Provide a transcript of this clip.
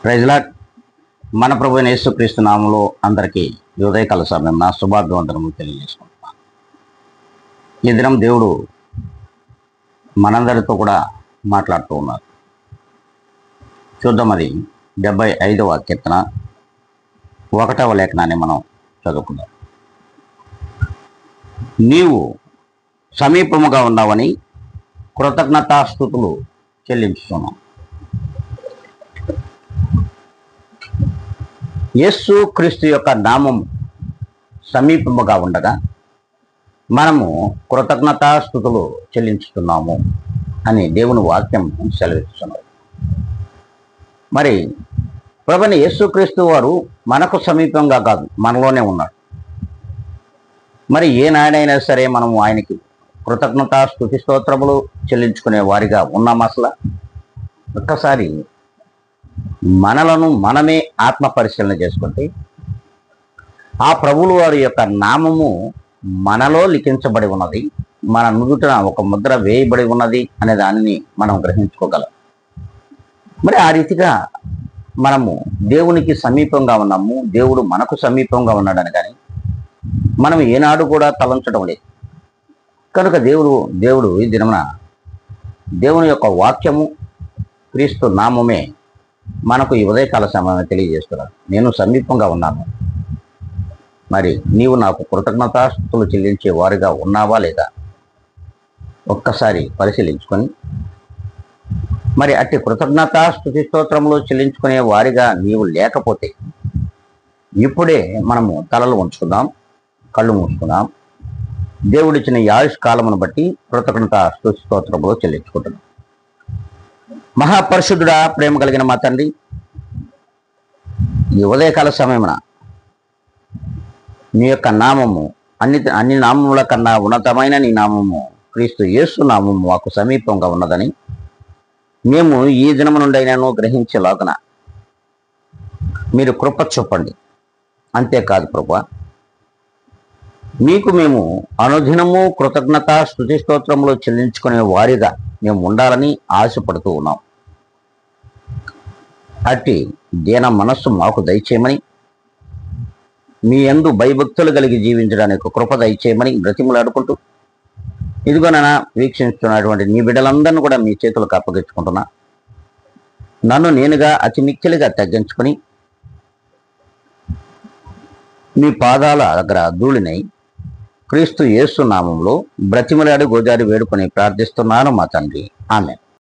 Praise lord. మన ప్రభు అయిన యేసుక్రీస్తు నామములో అందరికీ ఉదయకాల సమయం నా శుభాభివందనము తెలియజేసుకుంటున్నాను. ఈ దినం దేవుడు మనందరితో కూడా మాట్లాడుతూ ఉన్నారు. చూద్దాం, అది 75వ కీర్తన 1వ లేఖనాన్ని మనం చదువుకుందాం. నీవు సమీపముగా ఉన్నావని కృతజ్ఞతాస్తుతులు చెల్లించుతున్నాం. యేసు క్రీస్తు యొక్క నామం సమీపముగా ఉండగా మనము కృతజ్ఞతాస్తుతులు చెల్లించుతున్నాము అని దేవుని వాక్యం సెలవిస్తున్నారు. మరి ప్రభువైన యేసుక్రీస్తు వారు మనకు సమీపంగా కాదు, మనలోనే ఉన్నాడు. మరి ఏ నాడైనా సరే మనము ఆయనకి కృతజ్ఞతాస్తుతి స్తోత్రములు చెల్లించుకునే వారిగా ఉన్నాం. అసలు ఒక్కసారి మనలను మనమే ఆత్మ పరిశీలన చేసుకుంటే ఆ ప్రభువుల వారి యొక్క నామము మనలో లిఖించబడి ఉన్నది, మన నుదుట ఒక ముద్ర వేయబడి ఉన్నది అనే దానిని మనం గ్రహించుకోగలం. మరి ఆ రీతిగా మనము దేవునికి సమీపంగా ఉన్నాము, దేవుడు మనకు సమీపంగా ఉన్నాడని కానీ మనం ఏనాడు కూడా తలంచడం లేదు. కనుక దేవుడు ఈ దినమున దేవుని యొక్క వాక్యము క్రీస్తు నామమే మనకు ఈ ఉదయకాల సమయాన్ని తెలియజేస్తున్నాడు. నేను సమీపంగా ఉన్నాను, మరి నీవు నాకు కృతజ్ఞతాస్తుతులు చెల్లించే వారిగా ఉన్నావా లేదా ఒక్కసారి పరిశీలించుకొని, మరి అట్టి కృతజ్ఞతాస్తుతి స్తోత్రములు చెల్లించుకునే వారిగా నీవు లేకపోతే ఇప్పుడే మనము తలలు ఉంచుకుందాం, కళ్ళు మూసుకుందాం. దేవుడిచ్చిన ఆయుష్ కాలమును బట్టి కృతజ్ఞతాస్తుతి స్తోత్రములు చెల్లించుకుంటున్నాం. మహాపరిశుద్ధుడా, ప్రేమ కలిగిన మా తండ్రి, ఈ ఉదయకాల సమయమున నీ యొక్క నామము అన్ని నామముల కన్నా ఉన్నతమైన నీ నామము క్రీస్తు యేసు నామము మాకు సమీపంగా ఉన్నదని మేము ఈ దినము నుండైనాను గ్రహించేలాగన మీరు కృప చూపండి. అంతేకాదు ప్రభువా, మీకు మేము అనుదినము కృతజ్ఞత స్తుతి స్తోత్రములు చెల్లించుకునే వారిగా మేము ఉండాలని ఆశపడుతూ ఉన్నాం. అట్టి దీన మనస్సు మాకు దయచేయమని, మీ యందు భయభక్తులు కలిగి జీవించడానికి కృప దయచేయమని బ్రతిమలాడుకుంటూ, ఇదిగోనైనా వీక్షిస్తున్నటువంటి నీ బిడ్డలందరినీ కూడా మీ చేతులకు అప్పగించుకుంటున్నా. నన్ను నేనుగా అతి మిక్కిలిగా తగ్గించుకొని మీ పాదాల దగ్గర ధూళినై క్రీస్తు యేసు నామంలో బ్రతిమలాడి గోజారి వేడుకొని ప్రార్థిస్తున్నాను మా తండ్రి. ఆమేన్.